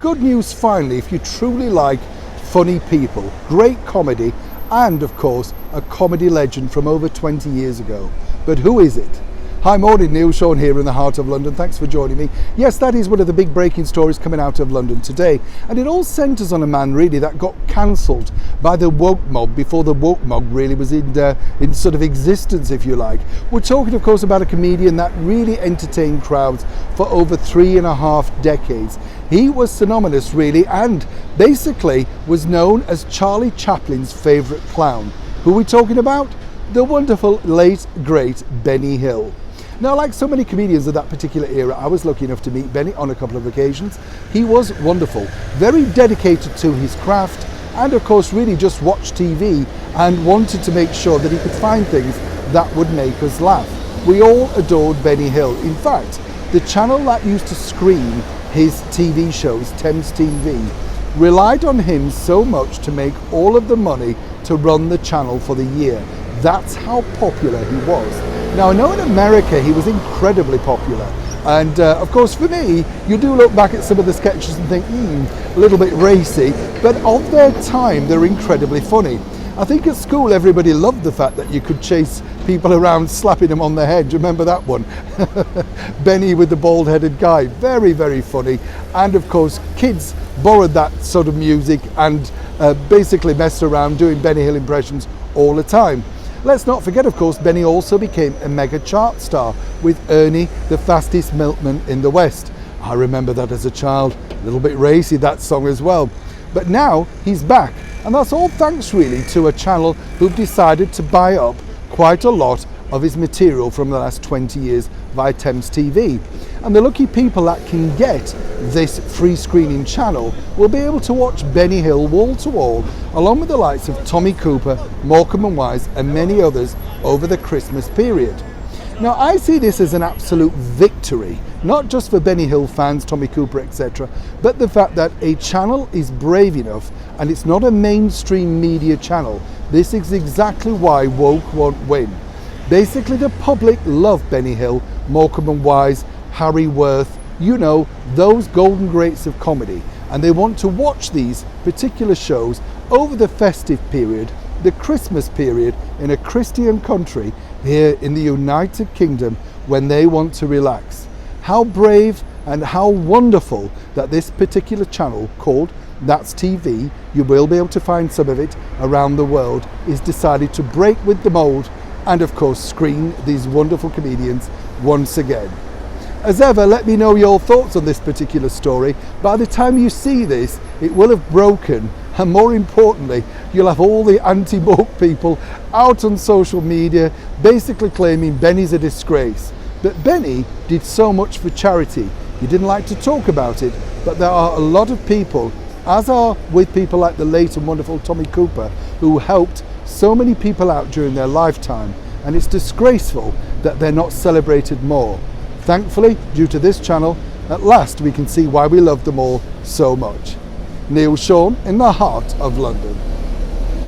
Good news finally, if you truly like funny people, great comedy, and of course a comedy legend from over 20 years ago. But who is it? Hi, morning, Neil Sean here in the heart of London. Thanks for joining me. Yes, that is one of the big breaking stories coming out of London today. And it all centres on a man really that got cancelled by the woke mob before the woke mob really was in sort of existence, if you like. We're talking, of course, about a comedian that really entertained crowds for over 3.5 decades. He was synonymous really, and basically was known as Charlie Chaplin's favourite clown. Who are we talking about? The wonderful late great Benny Hill. Now, like so many comedians of that particular era, I was lucky enough to meet Benny on a couple of occasions. He was wonderful, very dedicated to his craft, and of course really just watched TV and wanted to make sure that he could find things that would make us laugh. We all adored Benny Hill. In fact, the channel that used to screen his TV shows, Thames TV, relied on him so much to make all of the money to run the channel for the year. That's how popular he was. Now, I know in America he was incredibly popular, and of course for me, you do look back at some of the sketches and think, a little bit racy, but of their time they're incredibly funny. I think at school everybody loved the fact that you could chase people around slapping them on the head. Do you remember that one? Benny with the bald-headed guy, very, very funny. And of course kids borrowed that sort of music and basically messed around doing Benny Hill impressions all the time. Let's not forget, of course, Benny also became a mega chart star with Ernie, the fastest milkman in the West. I remember that as a child, a little bit racy, that song as well. But now he's back, and that's all thanks really to a channel who've decided to buy up quite a lot of his material from the last 20 years via Thames TV. And the lucky people that can get this free screening channel will be able to watch Benny Hill wall to wall, along with the likes of Tommy Cooper, Morecambe and Wise and many others over the Christmas period. Now, I see this as an absolute victory, not just for Benny Hill fans, Tommy Cooper, etc., but the fact that a channel is brave enough and it's not a mainstream media channel. This is exactly why woke won't win. Basically, the public love Benny Hill, Morecambe and Wise, Harry Worth, you know, those golden greats of comedy, and they want to watch these particular shows over the festive period, the Christmas period, in a Christian country here in the United Kingdom when they want to relax. How brave and how wonderful that this particular channel called That's TV, you will be able to find some of it around the world, is decided to break with the mold and of course screen these wonderful comedians once again. As ever, let me know your thoughts on this particular story. By the time you see this, it will have broken, and more importantly, you'll have all the anti-woke people out on social media basically claiming Benny's a disgrace. But Benny did so much for charity. He didn't like to talk about it, but there are a lot of people, as are with people like the late and wonderful Tommy Cooper, who helped so many people out during their lifetime, and it's disgraceful that they're not celebrated more. Thankfully, due to this channel, at last we can see why we love them all so much. Neil Sean in the heart of London.